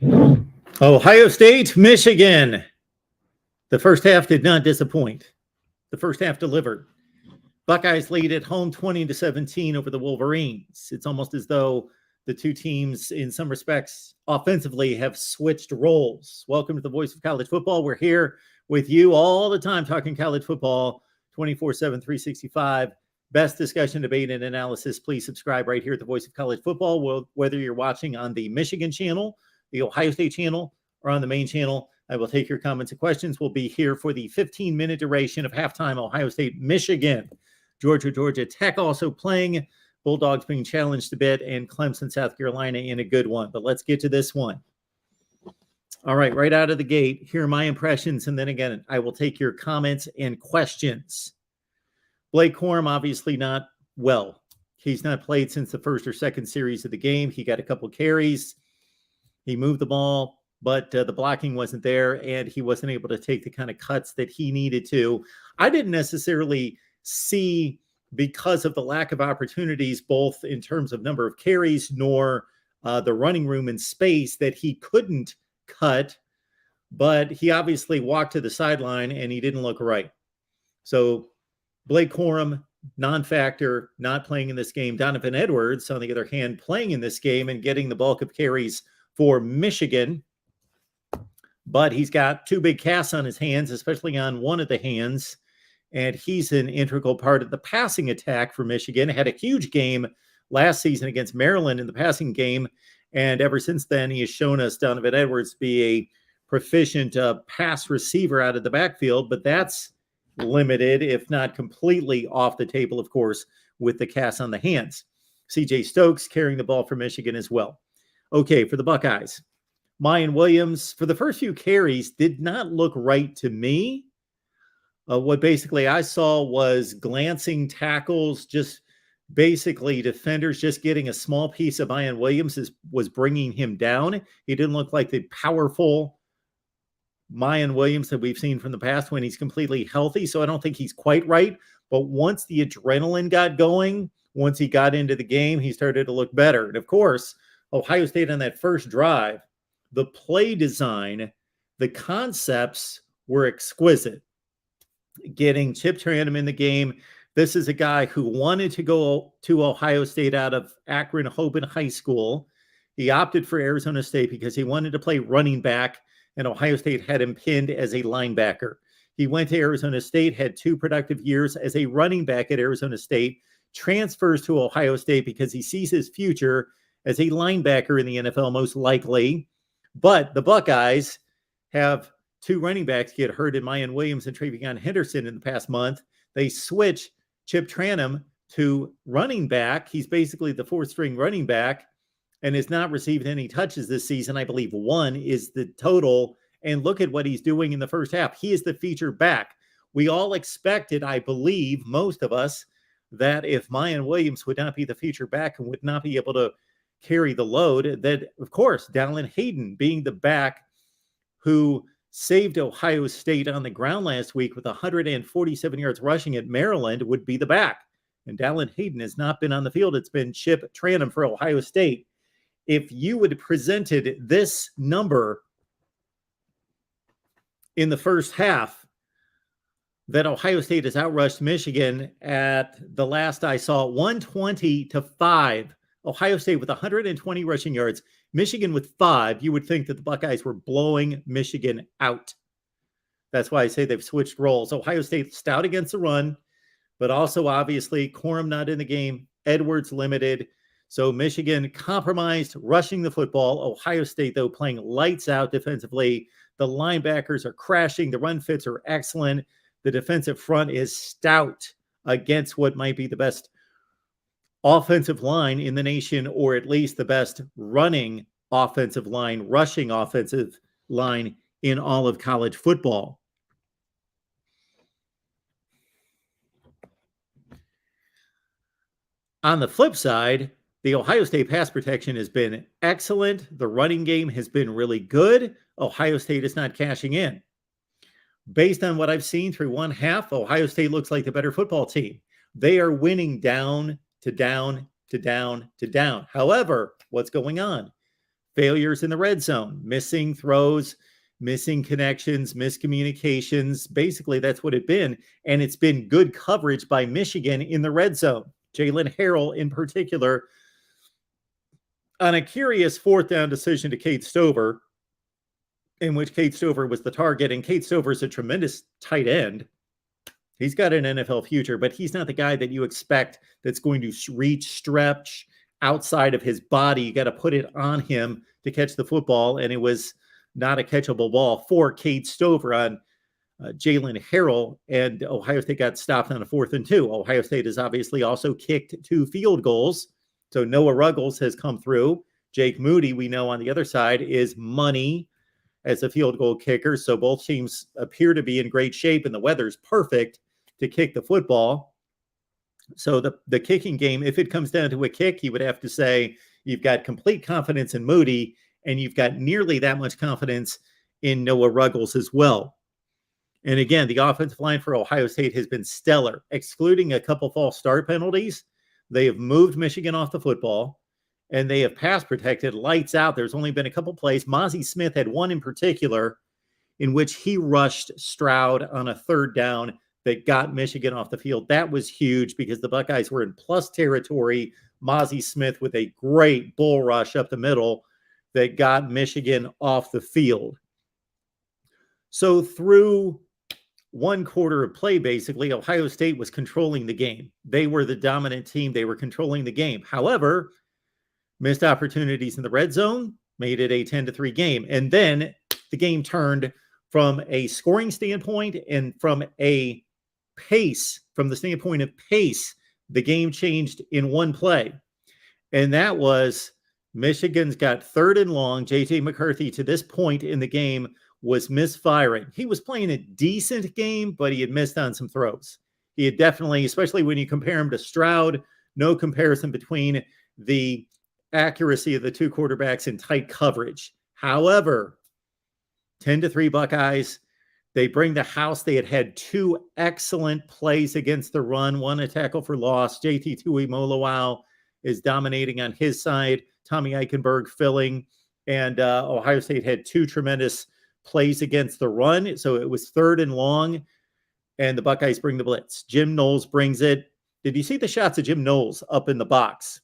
Ohio State, Michigan. The first half did not disappoint. The first half delivered. Buckeyes lead at home 20-17 over the Wolverines. It's almost as though the two teams, in some respects, offensively have switched roles. Welcome to the Voice of College Football. We're here with you all the time talking college football, 24/7, 365. Best discussion, debate, and analysis. Please subscribe right here at the Voice of College Football, whether you're watching on the Michigan channel, the Ohio State channel, or on the main channel. I will take your comments and questions. We'll be here for the 15-minute duration of halftime. Ohio State, Michigan. Georgia Tech also playing. Bulldogs being challenged a bit, and Clemson, South Carolina in a good one. But let's get to this one. All right out of the gate, here are my impressions, and then again, I will take your comments and questions. Blake Corum, obviously not well. He's not played since the first or second series of the game. He got a couple carries. He moved the ball, but the blocking wasn't there, and he wasn't able to take the kind of cuts that he needed to. I didn't necessarily see, because of the lack of opportunities, both in terms of number of carries nor the running room and space, that he couldn't cut, but he obviously walked to the sideline and he didn't look right. So Blake Corum, non-factor, not playing in this game. Donovan Edwards, on the other hand, playing in this game and getting the bulk of carries for Michigan. But he's got two big casts on his hands, especially on one of the hands. And he's an integral part of the passing attack for Michigan. Had a huge game last season against Maryland in the passing game. And ever since then, he has shown us, Donovan Edwards, to be a proficient pass receiver out of the backfield. But that's limited, if not completely off the table, of course, with the cast on the hands. C.J. Stokes carrying the ball for Michigan as well. Okay, for the Buckeyes, Mayan Williams, for the first few carries, did not look right to me. What basically I saw was glancing tackles, just basically defenders just getting a small piece of Mayan Williams was bringing him down. He didn't look like the powerful Mayan Williams that we've seen from the past when he's completely healthy. So I don't think he's quite right. But once the adrenaline got going, once he got into the game, he started to look better. And of course, Ohio State on that first drive, the play design, the concepts were exquisite. Getting Chip Tranum in the game. This is a guy who wanted to go to Ohio State out of Akron Hoban High School. He opted for Arizona State because he wanted to play running back, and Ohio State had him pinned as a linebacker. He went to Arizona State, had 2 productive years as a running back at Arizona State, transfers to Ohio State because he sees his future as a linebacker in the NFL, most likely. But the Buckeyes have 2 running backs get hurt in Mayan Williams and Travion Henderson in the past month. They switch Chip Tranum to running back. He's basically the 4th-string running back and has not received any touches this season. I believe 1 is the total. And look at what he's doing in the first half. He is the featured back. We all expected, I believe, most of us, that if Mayan Williams would not be the featured back and would not be able to carry the load, that, of course, Dallin Hayden, being the back who saved Ohio State on the ground last week with 147 yards rushing at Maryland, would be the back. And Dallin Hayden has not been on the field. It's been Chip Tranum for Ohio State. If you would have presented this number in the first half, that Ohio State has outrushed Michigan at the last I saw, 120-5. Ohio State with 120 rushing yards, Michigan with 5. You would think that the Buckeyes were blowing Michigan out. That's why I say they've switched roles. Ohio State stout against the run, but also obviously Corum not in the game, Edwards limited. So Michigan compromised rushing the football. Ohio State, though, playing lights out defensively. The linebackers are crashing. The run fits are excellent. The defensive front is stout against what might be the best offensive line in the nation, or at least the best running offensive line, rushing offensive line in all of college football. On the flip side, the Ohio State pass protection has been excellent. The running game has been really good. Ohio State is not cashing in. Based on what I've seen through one half, Ohio State looks like the better football team. They are winning down to down to down to down. However, what's going on? failures in the red zone, missing throws, missing connections, miscommunications. Basically, that's what it's been. And it's been good coverage by Michigan in the red zone. Jalen Harrell, in particular, on a curious fourth down decision to Cade Stover, in which Cade Stover was the target. And Cade Stover is a tremendous tight end. He's got an NFL future, but he's not the guy that you expect that's going to reach, stretch outside of his body. You got to put it on him to catch the football, and it was not a catchable ball for Cade Stover on Jalen Harrell, and Ohio State got stopped on a 4th and 2. Ohio State has obviously also kicked 2 field goals, so Noah Ruggles has come through. Jake Moody, we know on the other side, is money as a field goal kicker, so both teams appear to be in great shape, and the weather's perfect to kick the football. So the kicking game, if it comes down to a kick, you would have to say you've got complete confidence in Moody, and you've got nearly that much confidence in Noah Ruggles as well. And again, the offensive line for Ohio State has been stellar, excluding a couple false start penalties. They have moved Michigan off the football, and they have pass protected lights out. There's only been a couple plays. Mozzie Smith had one in particular in which he rushed Stroud on a 3rd down that got Michigan off the field. That was huge because the Buckeyes were in plus territory. Mozzie Smith with a great bull rush up the middle that got Michigan off the field. So through one quarter of play, basically, Ohio State was controlling the game. They were the dominant team. They were controlling the game. However, missed opportunities in the red zone made it a 10-3 game. And then the game turned from a scoring standpoint and from a pace, from the standpoint of pace, the game changed in one play. And that was Michigan's got 3rd and long. J.J. McCarthy, to this point in the game, was misfiring. He was playing a decent game, but he had missed on some throws. He had definitely, especially when you compare him to Stroud, no comparison between the accuracy of the 2 quarterbacks in tight coverage. However, 10-3 Buckeyes, they bring the house. They had 2 excellent plays against the run, 1 a tackle for loss. JT Tuimoloau is dominating on his side. Tommy Eichenberg filling, and Ohio State had 2 tremendous plays against the run. So it was 3rd and long, and the Buckeyes bring the blitz. Jim Knowles brings it. Did you see the shots of Jim Knowles up in the box?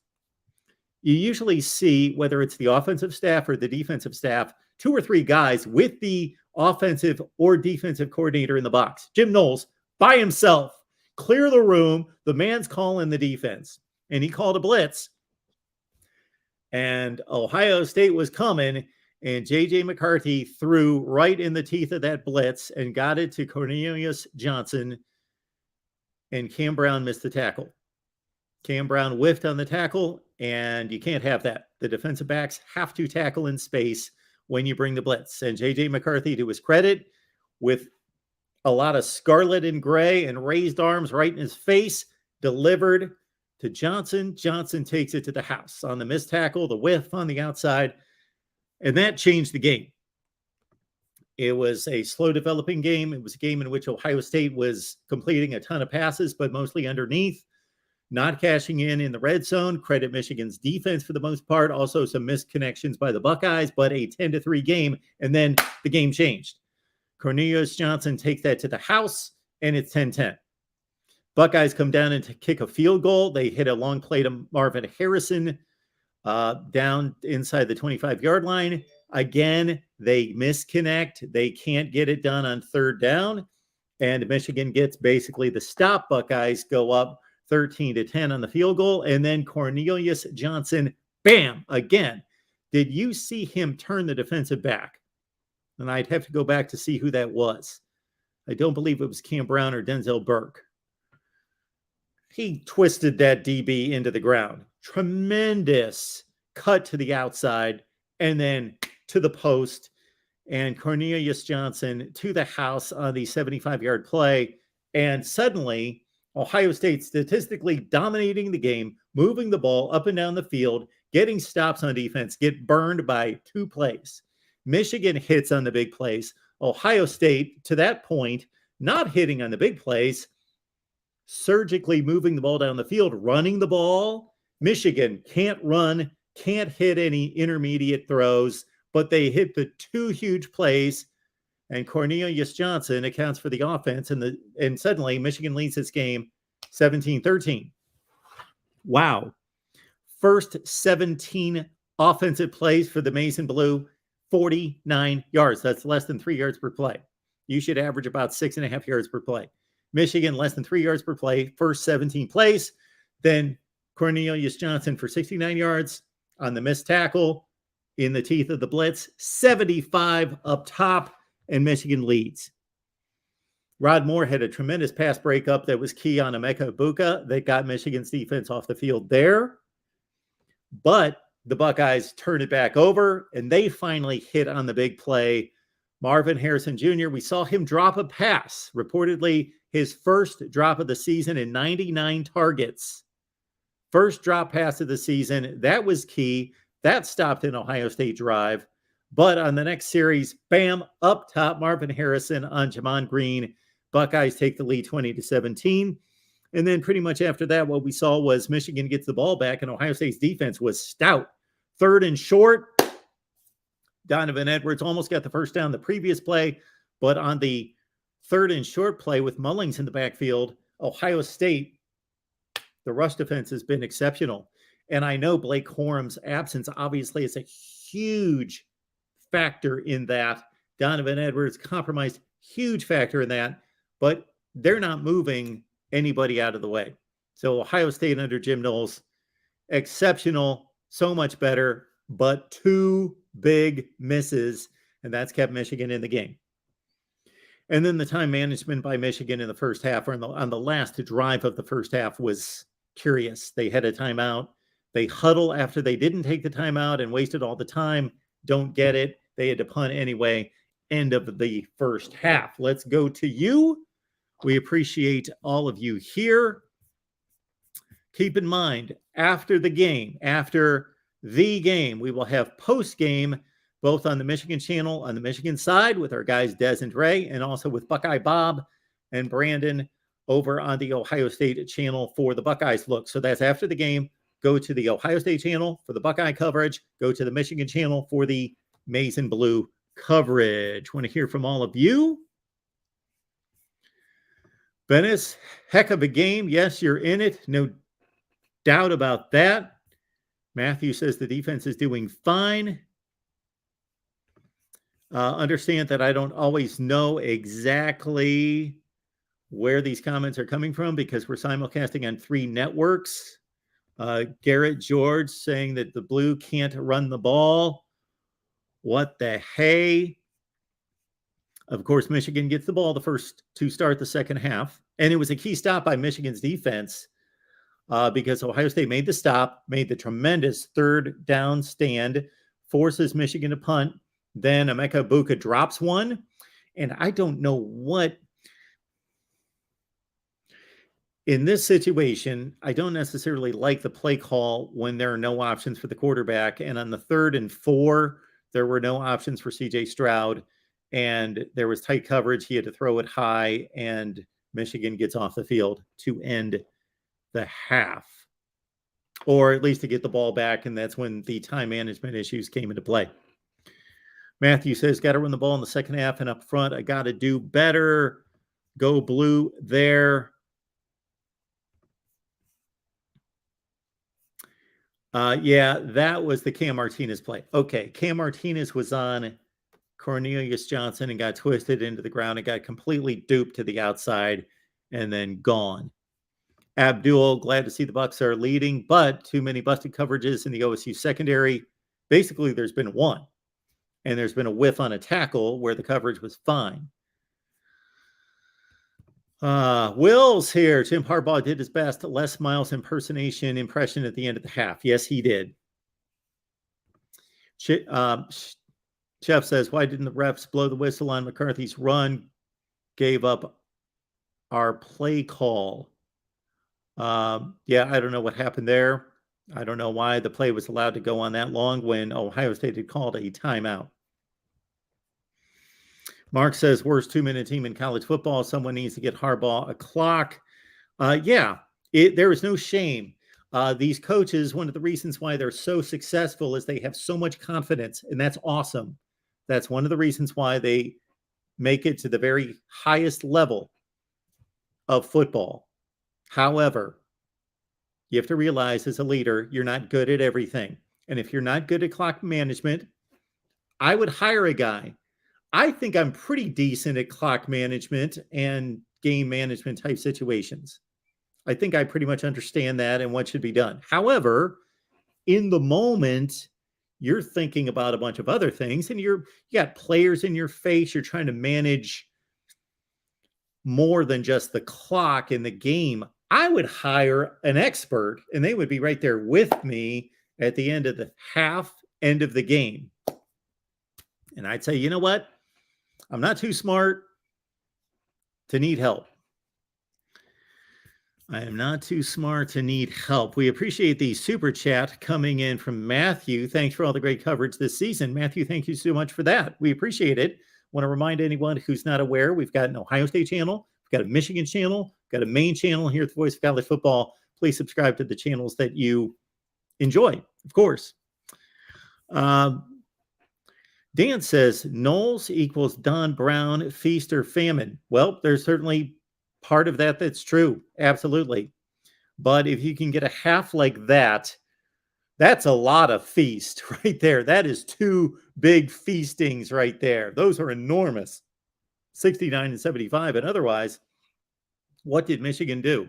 You usually see, whether it's the offensive staff or the defensive staff, 2 or 3 guys with the offensive or defensive coordinator in the box. Jim Knowles by himself, clear the room. The man's calling the defense, and he called a blitz. And Ohio State was coming, and J.J. McCarthy threw right in the teeth of that blitz and got it to Cornelius Johnson, and Cam Brown missed the tackle. Cam Brown whiffed on the tackle, and you can't have that. The defensive backs have to tackle in space when you bring the blitz. And J.J. McCarthy, to his credit, with a lot of scarlet and gray and raised arms right in his face, delivered to Johnson. Johnson takes it to the house on the missed tackle, the whiff on the outside, and that changed the game. It was a slow developing game. It was a game in which Ohio State was completing a ton of passes, but mostly underneath, not cashing in the red zone. Credit Michigan's defense for the most part. Also some missed connections by the Buckeyes, but a 10-3 game, and then the game changed. Cornelius Johnson takes that to the house, and it's 10-10. Buckeyes come down and kick a field goal. They hit a long play to Marvin Harrison down inside the 25-yard line. Again, they misconnect. They can't get it done on 3rd down, and Michigan gets basically the stop. Buckeyes go up 13-10 on the field goal, and then Cornelius Johnson, bam, again. Did you see him turn the defensive back? And I'd have to go back to see who that was. I don't believe it was Cam Brown or Denzel Burke. He twisted that DB into the ground. Tremendous cut to the outside and then to the post. And Cornelius Johnson to the house on the 75-yard play. And suddenly, Ohio State statistically dominating the game, moving the ball up and down the field, getting stops on defense, get burned by 2 plays. Michigan hits on the big plays. Ohio State, to that point, not hitting on the big plays, surgically moving the ball down the field, running the ball. Michigan can't run can't hit any intermediate throws, but they hit the two huge plays, and Cornelius Johnson accounts for the offense, and suddenly Michigan leads this game 17-13. Wow. First 17 offensive plays for the Maize and Blue, 49 yards. That's less than 3 yards per play. You should average about 6.5 yards per play. Michigan, less than 3 yards per play, first 17 plays. Then Cornelius Johnson for 69 yards on the missed tackle in the teeth of the blitz, 75 up top, and Michigan leads. Rod Moore had a tremendous pass breakup that was key on Emeka Egbuka that got Michigan's defense off the field there. But the Buckeyes turned it back over, and they finally hit on the big play. Marvin Harrison Jr., we saw him drop a pass, reportedly his first drop of the season in 99 targets. First drop pass of the season. That was key. That stopped an Ohio State drive. But on the next series, bam, up top, Marvin Harrison on Jamon Green. Buckeyes take the lead 20-17. And then pretty much after that, what we saw was Michigan gets the ball back, and Ohio State's defense was stout. 3rd and short. Donovan Edwards almost got the first down the previous play, but on the 3rd and short play with Mullings in the backfield, Ohio State, the rush defense has been exceptional. And I know Blake Corum's absence obviously is a huge factor in that. Donovan Edwards compromised, huge factor in that, but they're not moving anybody out of the way. So Ohio State under Jim Knowles, exceptional, so much better, but 2 big misses, and that's kept Michigan in the game. And then the time management by Michigan in the first half, or on the last drive of the first half, was curious. They had a timeout. They huddle after they didn't take the timeout and wasted all the time. Don't get it. They had to punt anyway. End of the first half. Let's go to you. We appreciate all of you here. Keep in mind, after the game, we will have post-game, both on the Michigan channel, on the Michigan side with our guys Des and Ray, and also with Buckeye Bob and Brandon over on the Ohio State channel for the Buckeyes look. So that's after the game. Go to the Ohio State channel for the Buckeye coverage. Go to the Michigan channel for the Maize and Blue coverage. Want to hear from all of you. Venice, heck of a game. Yes, you're in it. No doubt about that. Matthew says the defense is doing fine. Understand that I don't always know exactly where these comments are coming from because we're simulcasting on 3 networks. Garrett George saying that the Blue can't run the ball. What the hey? Of course, Michigan gets the ball the first to start the second half. And it was a key stop by Michigan's defense because Ohio State made the stop, made the tremendous 3rd down stand, forces Michigan to punt. Then Emeka Egbuka drops one. And I don't know what. In this situation, I don't necessarily like the play call when there are no options for the quarterback. And on the 3rd and 4, there were no options for C.J. Stroud. And there was tight coverage. He had to throw it high, and Michigan gets off the field to end the half, or at least to get the ball back. And that's when the time management issues came into play. Matthew says, got to run the ball in the second half and up front. I got to do better. Go Blue there. Yeah, that was the Cam Martinez play. Okay, Cam Martinez was on Cornelius Johnson and got twisted into the ground and got completely duped to the outside and then gone. Abdul, glad to see the Bucs are leading, but too many busted coverages in the OSU secondary. Basically, there's been one, and there's been a whiff on a tackle where the coverage was fine. Will's here. Jim Harbaugh did his best. Les Miles impression at the end of the half. Yes, he did. Chef says, why didn't the refs blow the whistle on McCarthy's run? Gave up our play call. Yeah, I don't know what happened there. I don't know why the play was allowed to go on that long when Ohio State had called a timeout. Mark says, worst 2-minute team in college football. Someone needs to get Harbaugh a clock. Yeah, there is no shame. These coaches, one of the reasons why they're so successful is they have so much confidence, and that's awesome. That's one of the reasons why they make it to the very highest level of football. However, you have to realize as a leader, you're not good at everything. And if you're not good at clock management, I would hire a guy. I think I'm pretty decent at clock management and game management type situations. I think I pretty much understand that and what should be done. However, in the moment, you're thinking about a bunch of other things and you got players in your face. You're trying to manage more than just the clock in the game. I would hire an expert and they would be right there with me at the end of the half, end of the game. And I'd say, you know what? I'm not too smart to need help. I am not too smart to need help. We appreciate the super chat coming in from Matthew. Thanks for all the great coverage this season. Matthew, thank you so much for that. We appreciate it. Want to remind anyone who's not aware, we've got an Ohio State channel, we've got a Michigan channel, we've got a main channel here at the Voice of College Football. Please subscribe to the channels that you enjoy, of course. Dan says, Knowles equals Don Brown, feast or famine. Well, there's certainly part of that that's true. Absolutely. But if you can get a half like that, that's a lot of feast right there. That is two big feastings right there. Those are enormous. 69 and 75. And otherwise, what did Michigan do?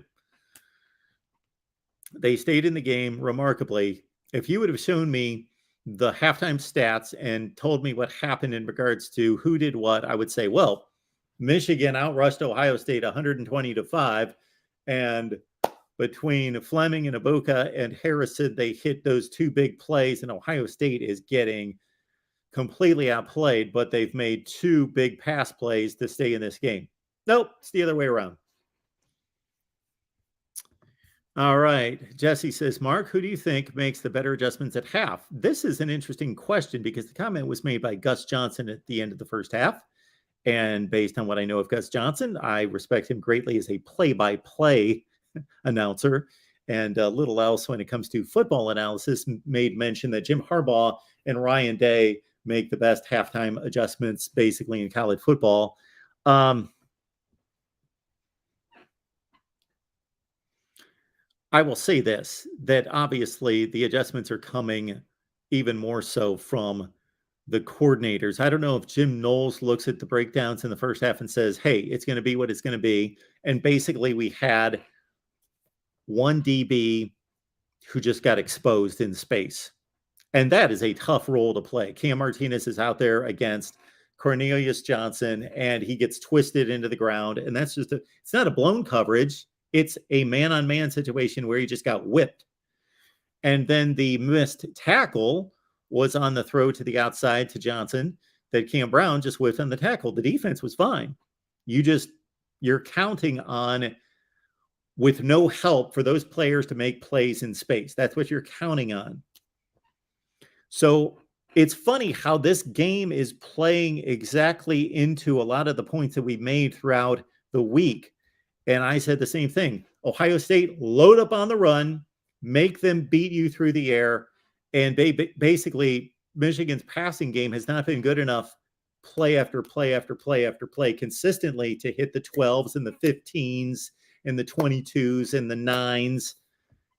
They stayed in the game remarkably. If you would have shown me the halftime stats and told me what happened in regards to who did what, I would say, well, Michigan outrushed Ohio State 120-5. And between Fleming and Ibuka and Harrison, they hit those two big plays, and Ohio State is getting completely outplayed, but they've made two big pass plays to stay in this game. Nope, it's the other way around. All right. Jesse says, Mark, who do you think makes the better adjustments at half? This is an interesting question because the comment was made by Gus Johnson at the end of the first half. And based on what I know of Gus Johnson, I respect him greatly as a play-by-play announcer. And little else when it comes to football analysis, made mention that Jim Harbaugh and Ryan Day make the best halftime adjustments basically in college football. I will say this, that obviously the adjustments are coming even more so from the coordinators. I don't know if Jim Knowles looks at the breakdowns in the first half and says, hey, it's going to be what it's going to be. And basically we had one DB who just got exposed in space. And that is a tough role to play. Cam Martinez is out there against Cornelius Johnson, and he gets twisted into the ground. And that's just it's not a blown coverage. It's a man-on-man situation where he just got whipped. And then the missed tackle was on the throw to the outside to Johnson that Cam Brown just whiffed on the tackle. The defense was fine. You're counting on, with no help, for those players to make plays in space. That's what you're counting on. So it's funny how this game is playing exactly into a lot of the points that we made throughout the week. And I said the same thing. Ohio State, load up on the run, make them beat you through the air. And basically, Michigan's passing game has not been good enough play after play after play after play consistently to hit the 12s and the 15s and the 22s and the 9s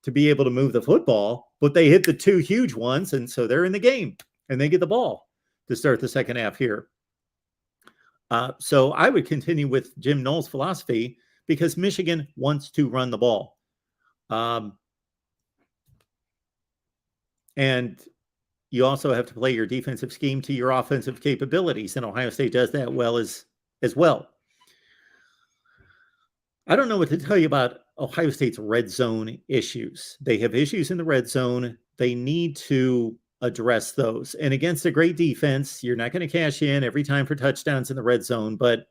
to be able to move the football. But they hit the two huge ones, and so they're in the game, and they get the ball to start the second half here. So I would continue with Jim Knowles' philosophy, because Michigan wants to run the ball. And you also have to play your defensive scheme to your offensive capabilities, and Ohio State does that well as well. I don't know what to tell you about Ohio State's red zone issues. They have issues in the red zone. They need to address those. And against a great defense, you're not going to cash in every time for touchdowns in the red zone, but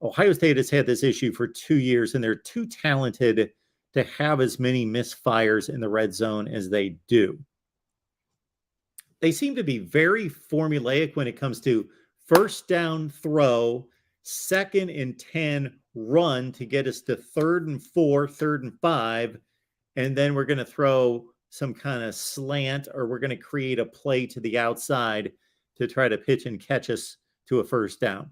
Ohio State has had this issue for 2 years, and they're too talented to have as many misfires in the red zone as they do. They seem to be very formulaic when it comes to first down throw, 2nd and 10 run to get us to 3rd and 4, 3rd and 5, and then we're going to throw some kind of slant, or we're going to create a play to the outside to try to pitch and catch us to a first down.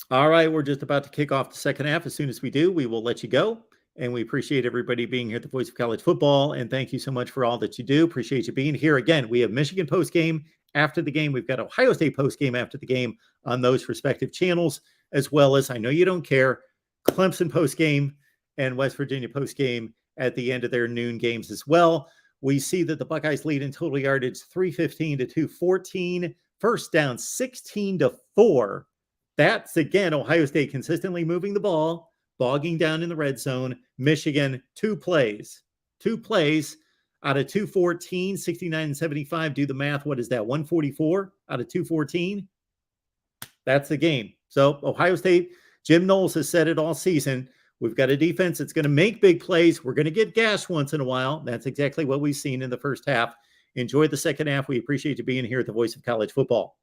All right, we're just about to kick off the second half. As soon as we do, we will let you go. And we appreciate everybody being here at the Voice of College Football. And thank you so much for all that you do. Appreciate you being here. Again, we have Michigan post-game after the game. We've got Ohio State post-game after the game on those respective channels, as well as, I know you don't care, Clemson post-game and West Virginia post-game at the end of their noon games as well. We see that the Buckeyes lead in total yardage 315 to 214. First down 16 to 4. That's, again, Ohio State consistently moving the ball, bogging down in the red zone. Michigan, two plays out of 214, 69 and 75. Do the math. What is that? 144 out of 214. That's the game. So Ohio State, Jim Knowles has said it all season. We've got a defense that's going to make big plays. We're going to get gashed once in a while. That's exactly what we've seen in the first half. Enjoy the second half. We appreciate you being here at the Voice of College Football.